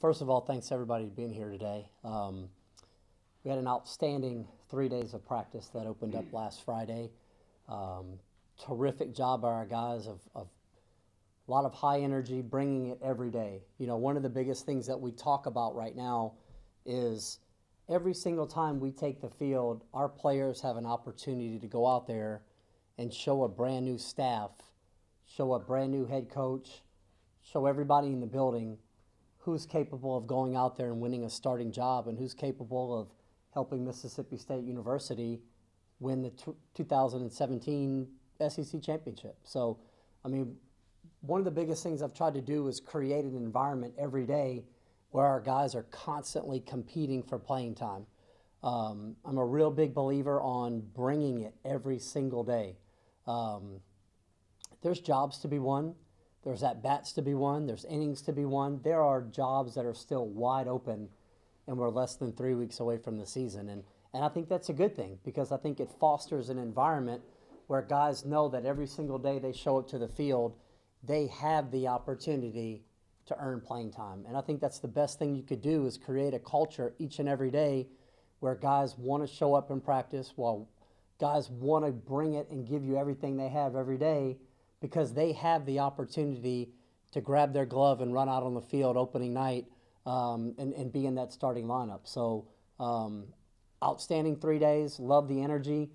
First of all, thanks everybody for being here today. We had an outstanding 3 days of practice that opened up last Friday. Terrific job by our guys of a lot of high energy, bringing it every day. You know, one of the biggest things that we talk about right now is every single time we take the field, our players have an opportunity to go out there and show a brand new staff, show a brand new head coach, show everybody in the building who's capable of going out there and winning a starting job and who's capable of helping Mississippi State University win the 2017 SEC championship. So, I mean, one of the biggest things I've tried to do is create an environment every day where our guys are constantly competing for playing time. I'm a real big believer on bringing it every single day. There's jobs to be won. There's at-bats to be won. There's innings to be won. There are jobs that are still wide open, and we're less than 3 weeks away from the season. And I think that's a good thing because I think it fosters an environment where guys know that every single day they show up to the field, they have the opportunity to earn playing time. And I think that's the best thing you could do is create a culture each and every day where guys want to show up in practice, while guys want to bring it and give you everything they have every day, because they have the opportunity to grab their glove and run out on the field opening night and be in that starting lineup. So outstanding 3 days, love the energy.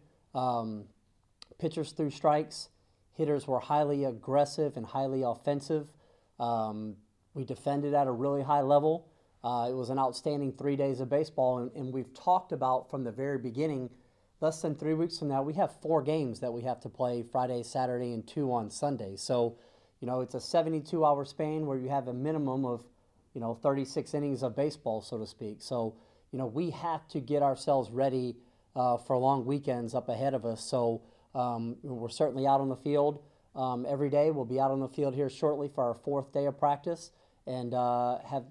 Pitchers threw strikes. Hitters were highly aggressive and highly offensive. We defended at a really high level. It was an outstanding 3 days of baseball, and we've talked about from the very beginning, less than 3 weeks from now, we have 4 games that we have to play Friday, Saturday, and 2 on Sunday. So, you know, it's a 72-hour span where you have a minimum of, 36 innings of baseball, so to speak. So, we have to get ourselves ready for long weekends up ahead of us. So we're certainly out on the field every day. We'll be out on the field here shortly for our 4th day of practice and have,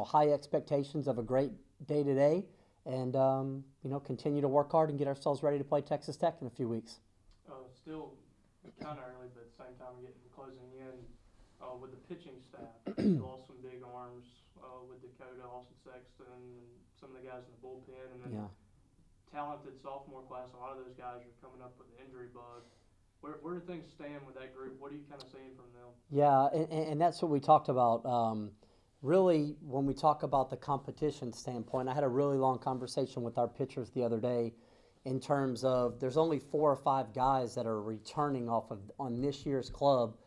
high expectations of a great day today. And, continue to work hard and get ourselves ready to play Texas Tech in a few weeks. Still kind of early, but at the same time, closing in with the pitching staff. You lost some big arms with Dakota, Austin Sexton, and some of the guys in the bullpen. And then talented sophomore class, a lot of those guys are coming up with the injury bug. Where do things stand with that group? What are you kind of seeing from them? Yeah, and that's what we talked about. Really, when we talk about the competition standpoint, I had a really long conversation with our pitchers the other day in terms of there's only 4 or 5 guys that are returning on this year's club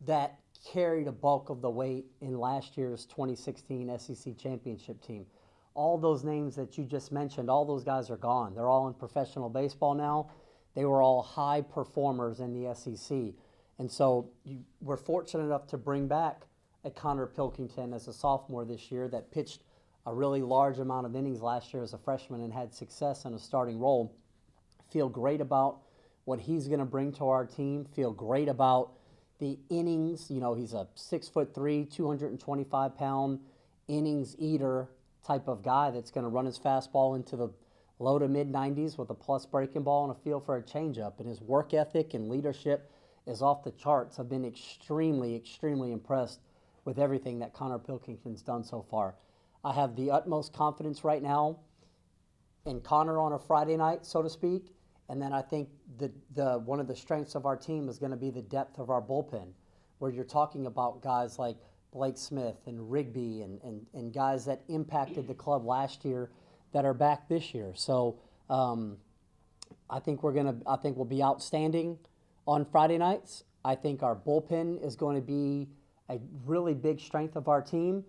that carried a bulk of the weight in last year's 2016 SEC championship team. All those names that you just mentioned, all those guys are gone. They're all in professional baseball now. They were all high performers in the SEC. And so we're fortunate enough to bring back a Connor Pilkington as a sophomore this year that pitched a really large amount of innings last year as a freshman and had success in a starting role. Feel great about what he's going to bring to our team. Feel great about the innings. He's a 6'3", 225-pound innings eater type of guy that's going to run his fastball into the low to mid-90s with a plus breaking ball and a feel for a changeup. And his work ethic and leadership is off the charts. I've been extremely, extremely impressed with everything that Connor Pilkington's done so far. I have the utmost confidence right now in Connor on a Friday night, so to speak. And then I think one of the strengths of our team is going to be the depth of our bullpen, where you're talking about guys like Blake Smith and Rigby and guys that impacted the club last year that are back this year. So I think we'll be outstanding on Friday nights. I think our bullpen is going to be a really big strength of our team.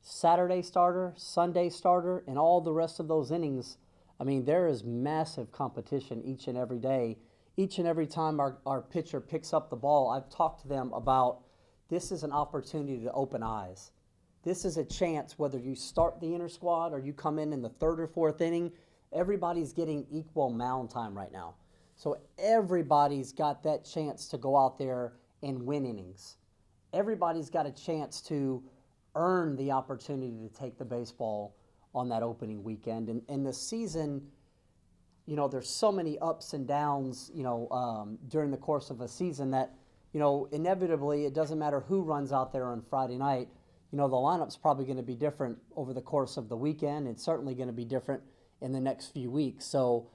Saturday starter, Sunday starter, and all the rest of those innings. I mean, there is massive competition each and every day. Each and every time our pitcher picks up the ball, I've talked to them about this is an opportunity to open eyes. This is a chance, whether you start the inner squad or you come in the 3rd or 4th inning, everybody's getting equal mound time right now. So everybody's got that chance to go out there and win innings. Everybody's got a chance to earn the opportunity to take the baseball on that opening weekend. And the season, there's so many ups and downs, during the course of a season that, inevitably it doesn't matter who runs out there on Friday night. you know, the lineup's probably going to be different over the course of the weekend. It's certainly going to be different in the next few weeks. So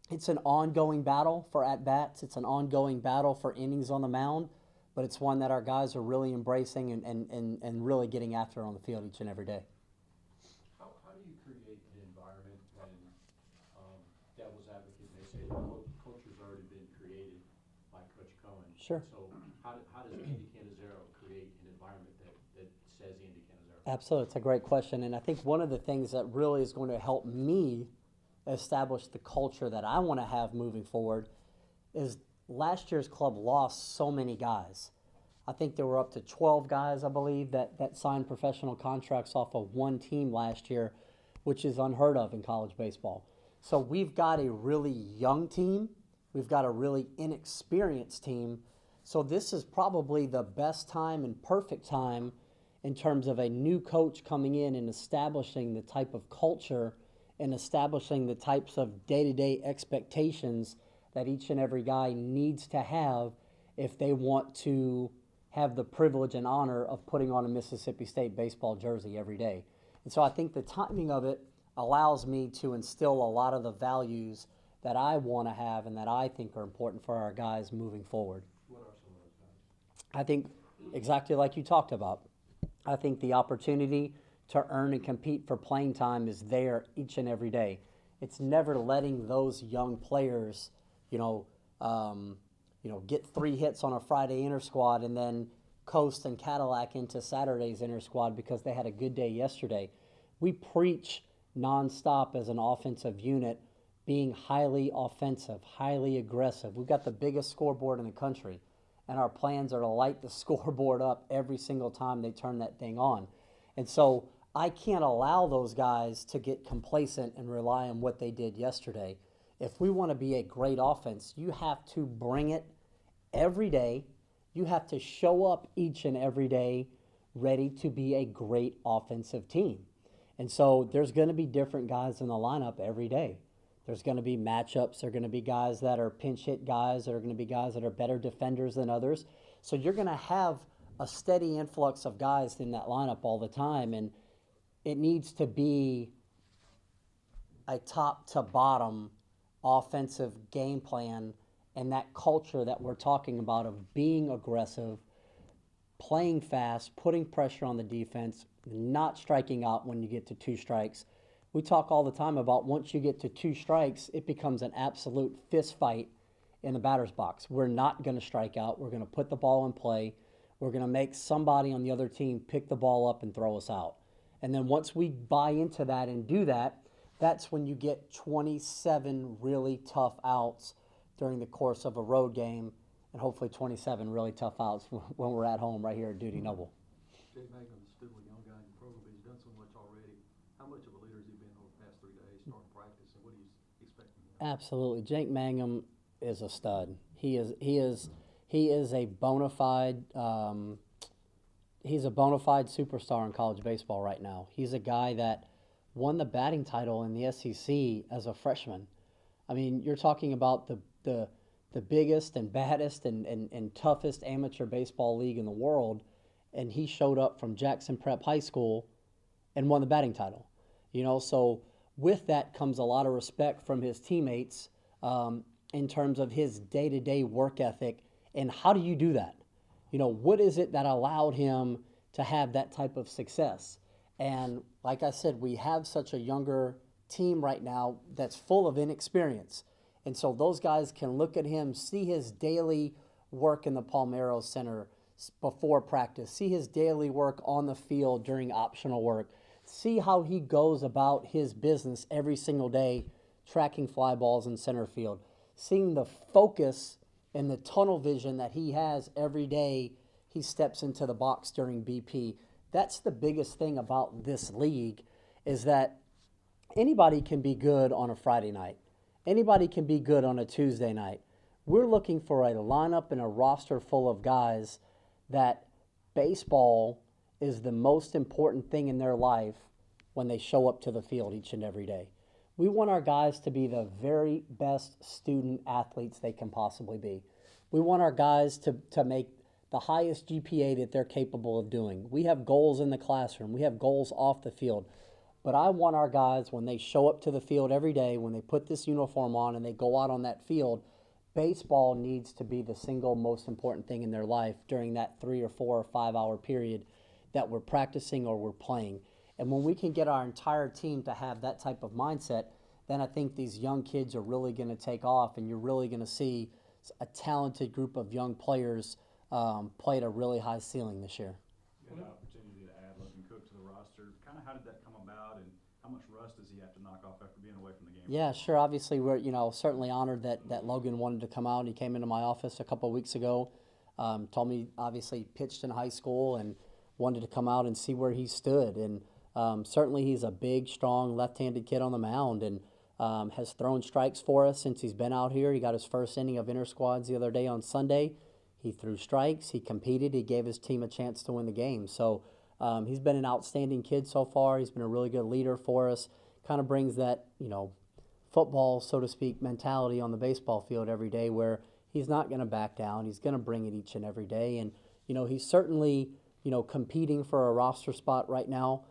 it's an ongoing battle for at-bats. It's an ongoing battle for innings on the mound, but it's one that our guys are really embracing and really getting after on the field each and every day. How do you create an environment when, devil's advocate, they say the culture's already been created by Coach Cohen? Sure. So how does Andy Cannizaro create an environment that says Andy Cannizaro? Absolutely. It's a great question. And I think one of the things that really is going to help me establish the culture that I want to have moving forward is last year's club lost so many guys. I think there were up to 12 guys, I believe, that signed professional contracts off of one team last year, which is unheard of in college baseball. So we've got a really young team. We've got a really inexperienced team. So this is probably the best time and perfect time in terms of a new coach coming in and establishing the type of culture and establishing the types of day-to-day expectations that each and every guy needs to have if they want to have the privilege and honor of putting on a Mississippi State baseball jersey every day. And so I think the timing of it allows me to instill a lot of the values that I want to have and that I think are important for our guys moving forward. What are some of those values? I think exactly like you talked about. I think the opportunity to earn and compete for playing time is there each and every day. It's never letting those young players, get 3 hits on a Friday inter-squad and then coast and Cadillac into Saturday's inter-squad because they had a good day yesterday. We preach nonstop as an offensive unit, being highly offensive, highly aggressive. We've got the biggest scoreboard in the country, and our plans are to light the scoreboard up every single time they turn that thing on. And so I can't allow those guys to get complacent and rely on what they did yesterday. If we want to be a great offense, you have to bring it every day. You have to show up each and every day ready to be a great offensive team. And so there's going to be different guys in the lineup every day. There's going to be matchups. There are going to be guys that are pinch hit guys. There are going to be guys that are better defenders than others. So you're going to have a steady influx of guys in that lineup all the time. And it needs to be a top to bottom offensive game plan and that culture that we're talking about of being aggressive, playing fast, putting pressure on the defense, not striking out when you get to 2 strikes. We talk all the time about once you get to 2 strikes, it becomes an absolute fist fight in the batter's box. We're not going to strike out. We're going to put the ball in play. We're going to make somebody on the other team pick the ball up and throw us out. And then once we buy into that and do that, that's when you get 27 really tough outs during the course of a road game, and hopefully 27 really tough outs when we're at home right here at Dudy Noble. Jake Mangum is still a young guy in the program, but he's done so much already. How much of a leader has he been over the past 3 days, starting practice, and what do you expect from him? Absolutely. Jake Mangum is a stud. He is a bona fide he's a bona fide superstar in college baseball right now. He's a guy that won the batting title in the SEC as a freshman. I mean, you're talking about the biggest and baddest and toughest amateur baseball league in the world, and he showed up from Jackson Prep High School and won the batting title. So with that comes a lot of respect from his teammates in terms of his day-to-day work ethic. And how do you do that? What is it that allowed him to have that type of success? And like I said, we have such a younger team right now that's full of inexperience. And so those guys can look at him, see his daily work in the Palmero Center before practice, see his daily work on the field during optional work, see how he goes about his business every single day, tracking fly balls in center field, seeing the focus and the tunnel vision that he has every day he steps into the box during BP. That's the biggest thing about this league, is that anybody can be good on a Friday night. Anybody can be good on a Tuesday night. We're looking for a lineup and a roster full of guys that baseball is the most important thing in their life when they show up to the field each and every day. We want our guys to be the very best student athletes they can possibly be. We want our guys to make the highest GPA that they're capable of doing. We have goals in the classroom. We have goals off the field. But I want our guys, when they show up to the field every day, when they put this uniform on and they go out on that field, baseball needs to be the single most important thing in their life during that 3 or 4 or 5 hour period that we're practicing or we're playing. And when we can get our entire team to have that type of mindset, then I think these young kids are really going to take off, and you're really going to see a talented group of young players play at a really high ceiling this year. You had an opportunity to add Logan Cook to the roster. Kind of how did that come about, and how much rust does he have to knock off after being away from the game? Yeah, sure. Obviously, we're certainly honored that Logan wanted to come out. He came into my office a couple of weeks ago, told me obviously he pitched in high school and wanted to come out and see where he stood. And certainly he's a big, strong, left-handed kid on the mound, and has thrown strikes for us since he's been out here. He got his first inning of inter-squads the other day on Sunday. He threw strikes, he competed, he gave his team a chance to win the game. So he's been an outstanding kid so far. He's been a really good leader for us. Kind of brings that, football, so to speak, mentality on the baseball field every day, where he's not going to back down. He's going to bring it each and every day. And, he's certainly, competing for a roster spot right now.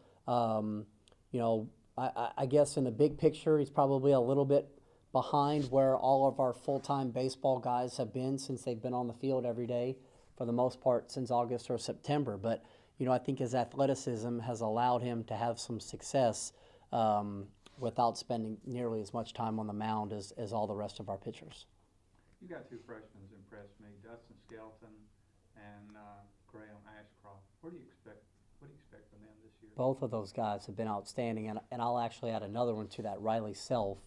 I guess in the big picture, he's probably a little bit behind where all of our full-time baseball guys have been since they've been on the field every day for the most part since August or September. But, I think his athleticism has allowed him to have some success without spending nearly as much time on the mound as all the rest of our pitchers. You got two freshmen that impressed me, Dustin Skelton and Graham Ashcroft. What do you expect from them this year? Both of those guys have been outstanding, and I'll actually add another one to that. Riley Self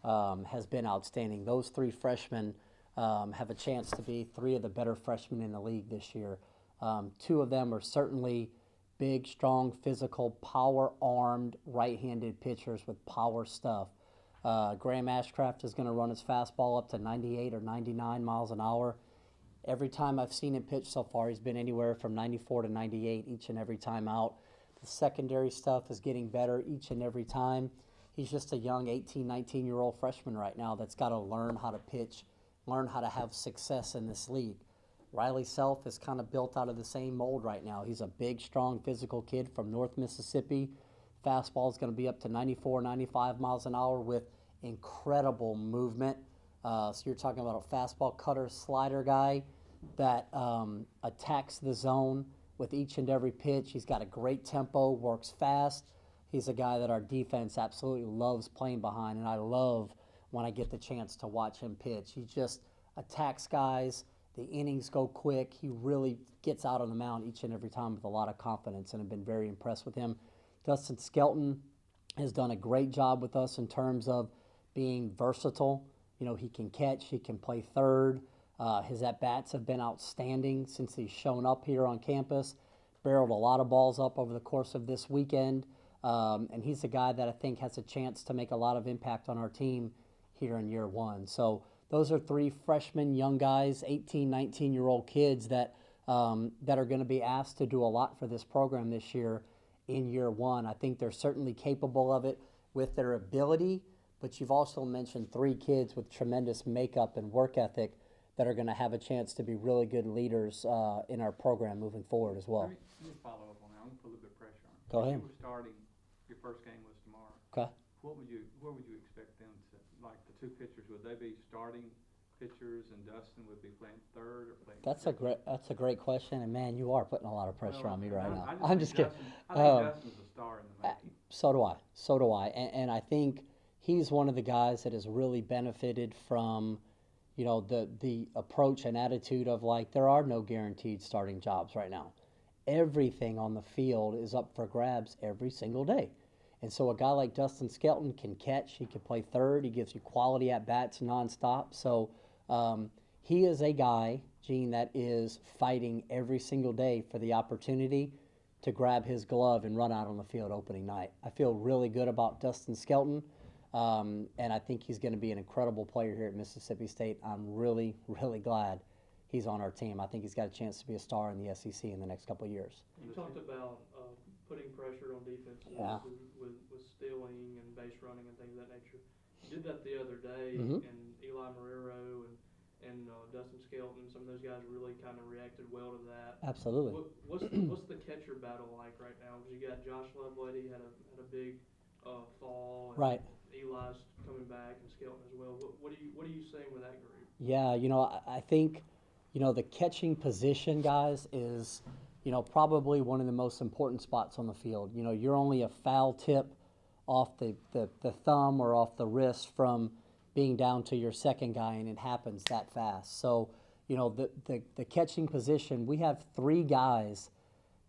has been outstanding. Those three freshmen have a chance to be three of the better freshmen in the league this year. Two of them are certainly big, strong, physical, power-armed, right-handed pitchers with power stuff. Graham Ashcraft is going to run his fastball up to 98 or 99 miles an hour. Every time I've seen him pitch so far, he's been anywhere from 94 to 98 each and every time out. The secondary stuff is getting better each and every time. He's just a young 18, 19-year-old freshman right now that's got to learn how to pitch, learn how to have success in this league. Riley Self is kind of built out of the same mold right now. He's a big, strong, physical kid from North Mississippi. Fastball is going to be up to 94, 95 miles an hour with incredible movement. So you're talking about a fastball cutter slider guy that attacks the zone with each and every pitch. He's got a great tempo, works fast. He's a guy that our defense absolutely loves playing behind, and I love when I get the chance to watch him pitch. He just attacks guys. The innings go quick. He really gets out on the mound each and every time with a lot of confidence, and I've been very impressed with him. Dustin Skelton has done a great job with us in terms of being versatile. He can catch, he can play third. His at-bats have been outstanding since he's shown up here on campus. Barreled a lot of balls up over the course of this weekend. And he's a guy that I think has a chance to make a lot of impact on our team here in year one. So those are three freshmen, young guys, 18, 19-year-old kids that are going to be asked to do a lot for this program this year in year one. I think they're certainly capable of it with their ability, but you've also mentioned three kids with tremendous makeup and work ethic that are going to have a chance to be really good leaders in our program moving forward as well. Let me follow up on that. I'm going to put a little bit of pressure on you. Go ahead. If you were starting, your first game was tomorrow. Okay. Where would you expect them to, like the two pitchers, would they be starting pitchers and Dustin would be playing third or playing? That's a great question, and man, you are putting a lot of pressure on me right now. I'm just kidding. I think Dustin's a star in the making. So do I. And I think he's one of the guys that has really benefited from, the approach and attitude of like, there are no guaranteed starting jobs right now. Everything on the field is up for grabs every single day. And so a guy like Dustin Skelton can catch, he can play third, he gives you quality at-bats nonstop. So he is a guy, Gene, that is fighting every single day for the opportunity to grab his glove and run out on the field opening night. I feel really good about Dustin Skelton, and I think he's going to be an incredible player here at Mississippi State. I'm really, really glad he's on our team. I think he's got a chance to be a star in the SEC in the next couple of years. You talked about putting pressure on defense with stealing and base running and things of that nature. You did that the other day, and Eli Marrero and and Dustin Skelton, some of those guys really kind of reacted well to that. Absolutely. What's the catcher battle like right now? Because you got Josh Lovelady had a big fall, and Right. Eli's coming back, and Skelton as well. What are you seeing with that group? Yeah, I think, the catching position, guys, is, probably one of the most important spots on the field. You're only a foul tip off the thumb or off the wrist from being down to your second guy, and it happens that fast. So, the catching position, we have 3 guys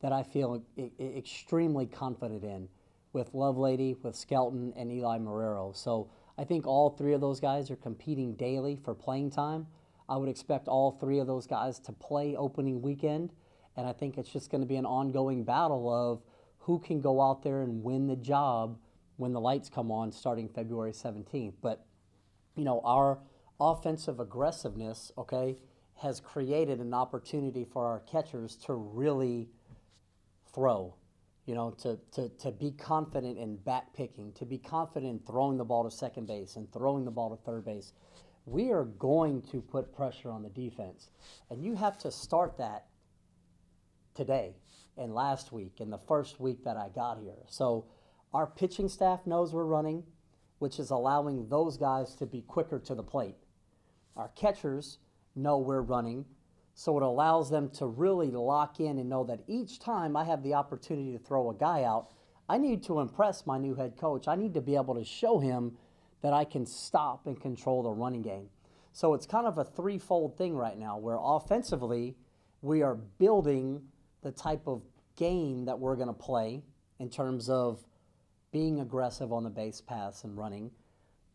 that I feel extremely confident in, with Lovelady, with Skelton, and Eli Marrero. So I think all 3 of those guys are competing daily for playing time. I would expect all 3 of those guys to play opening weekend, and I think it's just going to be an ongoing battle of who can go out there and win the job when the lights come on starting February 17th. But, our offensive aggressiveness, has created an opportunity for our catchers to really throw. To be confident in bat picking, to be confident in throwing the ball to second base and throwing the ball to third base. We are going to put pressure on the defense. And you have to start that today and last week and the first week that I got here. So our pitching staff knows we're running, which is allowing those guys to be quicker to the plate. Our catchers know we're running, so it allows them to really lock in and know that each time I have the opportunity to throw a guy out, I need to impress my new head coach. I need to be able to show him that I can stop and control the running game. So it's kind of a threefold thing right now, where offensively we are building the type of game that we're going to play in terms of being aggressive on the base paths and running.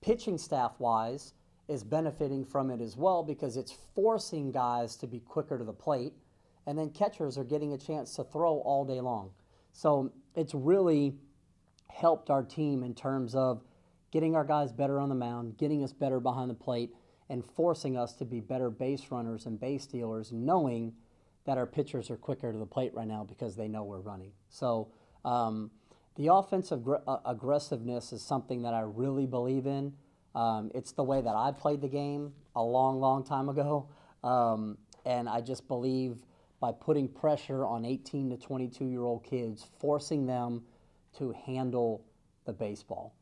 Pitching staff-wise is benefiting from it as well, because it's forcing guys to be quicker to the plate, and then catchers are getting a chance to throw all day long. So it's really helped our team in terms of getting our guys better on the mound, getting us better behind the plate, and forcing us to be better base runners and base stealers, knowing that our pitchers are quicker to the plate right now because they know we're running. So the offensive aggressiveness is something that I really believe in. It's the way that I played the game a long, long time ago. And I just believe by putting pressure on 18 to 22-year-old kids, forcing them to handle the baseball,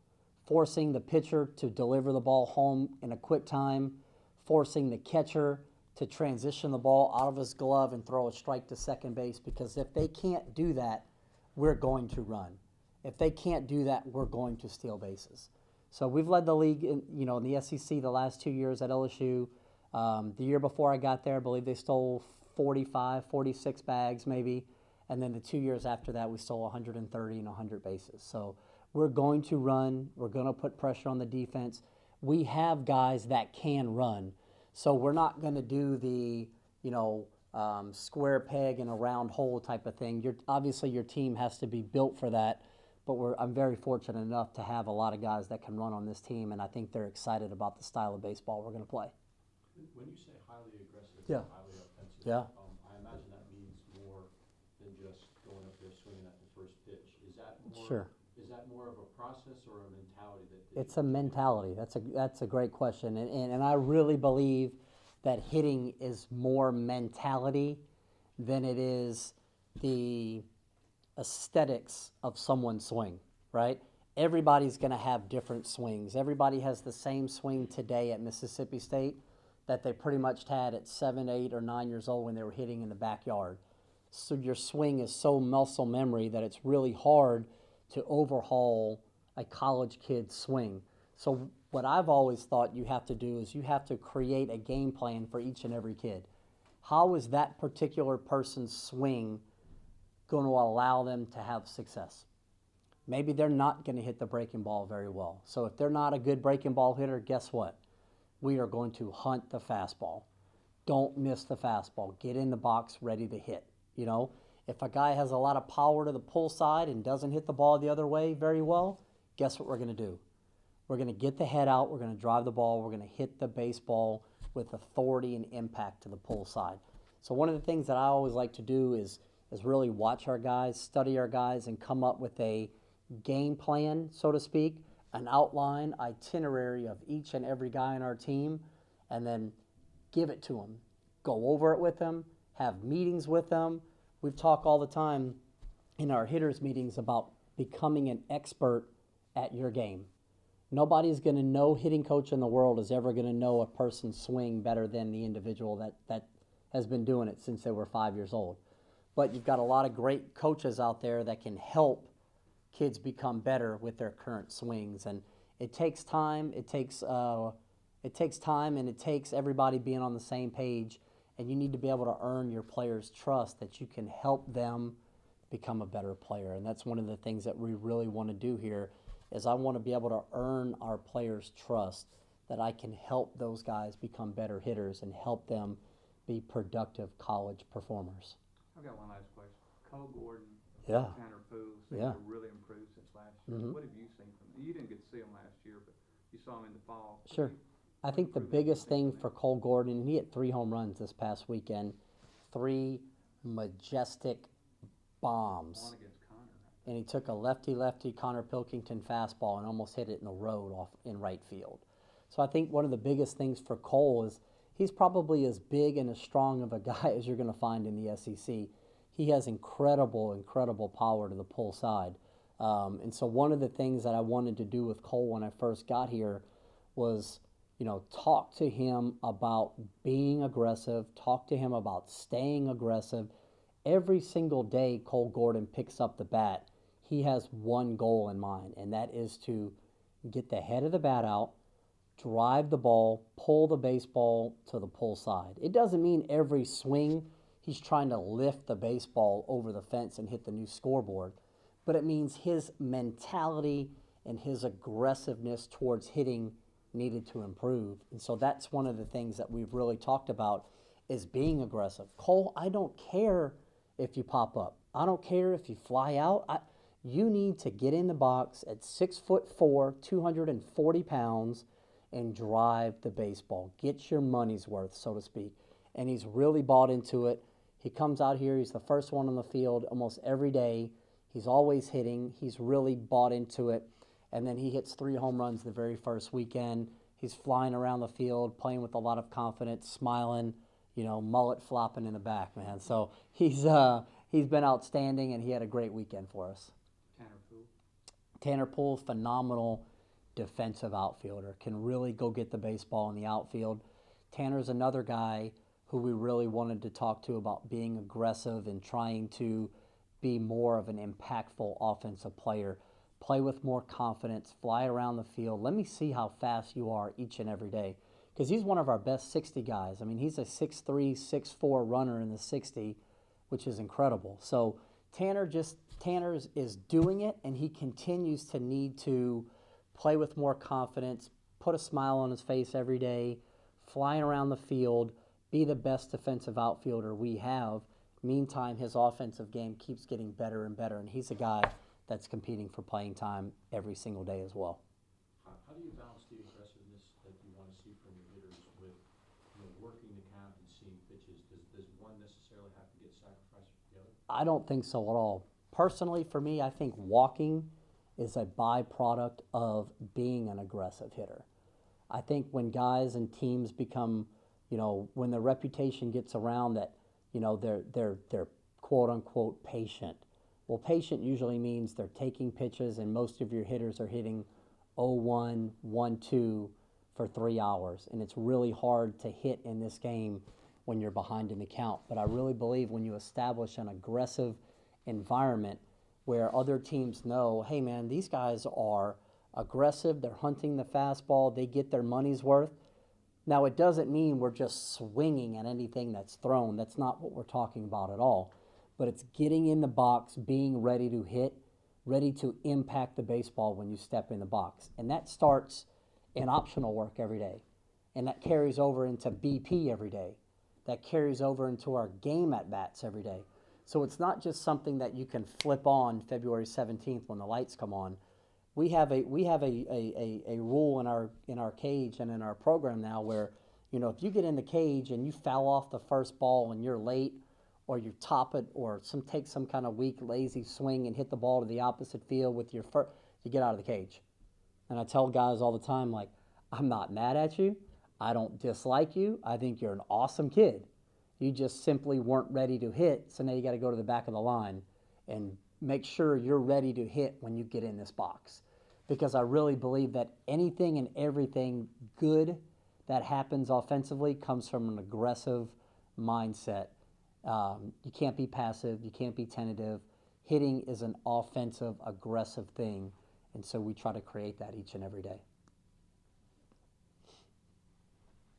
forcing the pitcher to deliver the ball home in a quick time, forcing the catcher to transition the ball out of his glove and throw a strike to second base, because if they can't do that, we're going to run. If they can't do that, we're going to steal bases. So we've led the league in the SEC the last 2 years at LSU. The year before I got there, I believe they stole 45, 46 bags maybe. And then the 2 years after that, we stole 130 and 100 bases. So we're going to run. We're going to put pressure on the defense. We have guys that can run. So we're not going to do the, square peg in a round hole type of thing. Obviously, your team has to be built for that. But I'm very fortunate enough to have a lot of guys that can run on this team, and I think they're excited about the style of baseball we're going to play. When you say highly aggressive, Yeah. highly offensive, Yeah. I imagine that means more than just going up there swinging at the first pitch. Is that more? Sure. Is that more of a process or a mentality that? It's a mentality. That's a great question, and I really believe that hitting is more mentality than it is the aesthetics of someone's swing, right? Everybody's going to have different swings. Everybody has the same swing today at Mississippi State that they pretty much had at 7, 8, or 9 years old when they were hitting in the backyard. So your swing is so muscle memory that it's really hard to overhaul a college kid's swing. So what I've always thought you have to do is you have to create a game plan for each and every kid. How is that particular person's swing going to allow them to have success? Maybe they're not going to hit the breaking ball very well. So if they're not a good breaking ball hitter, guess what? We are going to hunt the fastball. Don't miss the fastball. Get in the box ready to hit. If a guy has a lot of power to the pull side and doesn't hit the ball the other way very well, guess what we're going to do? We're going to get the head out. We're going to drive the ball. We're going to hit the baseball with authority and impact to the pull side. So one of the things that I always like to do is really watch our guys, study our guys, and come up with a game plan, so to speak, an outline, itinerary of each and every guy on our team, and then give it to them. Go over it with them, have meetings with them. We've talked all the time in our hitters meetings about becoming an expert at your game. Nobody's going to know hitting coach in the world is ever going to know a person's swing better than the individual that has been doing it since they were 5 years old. But you've got a lot of great coaches out there that can help kids become better with their current swings. And it takes time. It takes time, and it takes everybody being on the same page. And you need to be able to earn your players' trust that you can help them become a better player. And that's one of the things that we really want to do here is I want to be able to earn our players' trust that I can help those guys become better hitters and help them be productive college performers. I've got one last question. Cole Gordon, Yeah. Tanner Poole seem Yeah. to really improve since last year. Mhm. What have you seen from them? You didn't get to see them last year, but you saw them in the fall. What Sure. do you- I think the improvement biggest do you thing think for from Cole Gordon, he hit 3 home runs this past weekend, 3 majestic bombs. One against Connor? And he took a lefty Connor Pilkington fastball and almost hit it in the road off in right field. So I think one of the biggest things for Cole is he's probably as big and as strong of a guy as you're going to find in the SEC. He has incredible power to the pull side. And so one of the things that I wanted to do with Cole when I first got here was, talk to him about being aggressive, talk to him about staying aggressive. Every single day Cole Gordon picks up the bat, he has one goal in mind, and that is to get the head of the bat out, drive the ball, pull the baseball to the pull side. It doesn't mean every swing he's trying to lift the baseball over the fence and hit the new scoreboard, but it means his mentality and his aggressiveness towards hitting needed to improve. And so that's one of the things that we've really talked about is being aggressive. Cole, I don't care if you pop up. I don't care if you fly out. You need to get in the box at 6'4", 240 pounds, and drive the baseball. Get your money's worth, so to speak. And he's really bought into it. He comes out here, he's the first one on the field almost every day. He's always hitting. He's really bought into it. And then he hits 3 home runs the very first weekend. He's flying around the field, playing with a lot of confidence, smiling, mullet flopping in the back, man. So he's been outstanding, and he had a great weekend for us. Tanner Poole? Tanner Poole, phenomenal defensive outfielder, can really go get the baseball in the outfield. Tanner's another guy who we really wanted to talk to about being aggressive and trying to be more of an impactful offensive player. Play with more confidence, fly around the field. Let me see how fast you are each and every day. Because he's one of our best 60 guys. I mean, he's a 6'3", 6'4" runner in the 60, which is incredible. So Tanner is doing it, and he continues to need to play with more confidence, put a smile on his face every day, flying around the field, be the best defensive outfielder we have. Meantime, his offensive game keeps getting better and better, and he's a guy that's competing for playing time every single day as well. How do you balance the aggressiveness that you want to see from your hitters with working the count and seeing pitches? Does one necessarily have to get sacrificed for the other? I don't think so at all. Personally, for me, I think walking is a byproduct of being an aggressive hitter. I think when guys and teams become, when their reputation gets around that, they're quote unquote patient. Well, patient usually means they're taking pitches, and most of your hitters are hitting 0-1, 1-2 for 3 hours, and it's really hard to hit in this game when you're behind in the count. But I really believe when you establish an aggressive environment where other teams know, hey man, these guys are aggressive, they're hunting the fastball, they get their money's worth. Now, it doesn't mean we're just swinging at anything that's thrown. That's not what we're talking about at all. But it's getting in the box, being ready to hit, ready to impact the baseball when you step in the box. And that starts in optional work every day. And that carries over into BP every day. That carries over into our game at-bats every day. So it's not just something that you can flip on February 17th when the lights come on. We have a rule in our cage and in our program now where, if you get in the cage and you foul off the first ball and you're late, or you top it, or take some kind of weak, lazy swing and hit the ball to the opposite field with your you get out of the cage. And I tell guys all the time, like, I'm not mad at you. I don't dislike you. I think you're an awesome kid. You just simply weren't ready to hit, so now you got to go to the back of the line and make sure you're ready to hit when you get in this box. Because I really believe that anything and everything good that happens offensively comes from an aggressive mindset. You can't be passive. You can't be tentative. Hitting is an offensive, aggressive thing, and so we try to create that each and every day.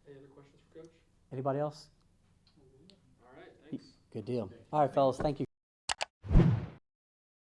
Any other questions for Coach? Anybody else? All right, thanks. Good deal. All right, fellas, thank you.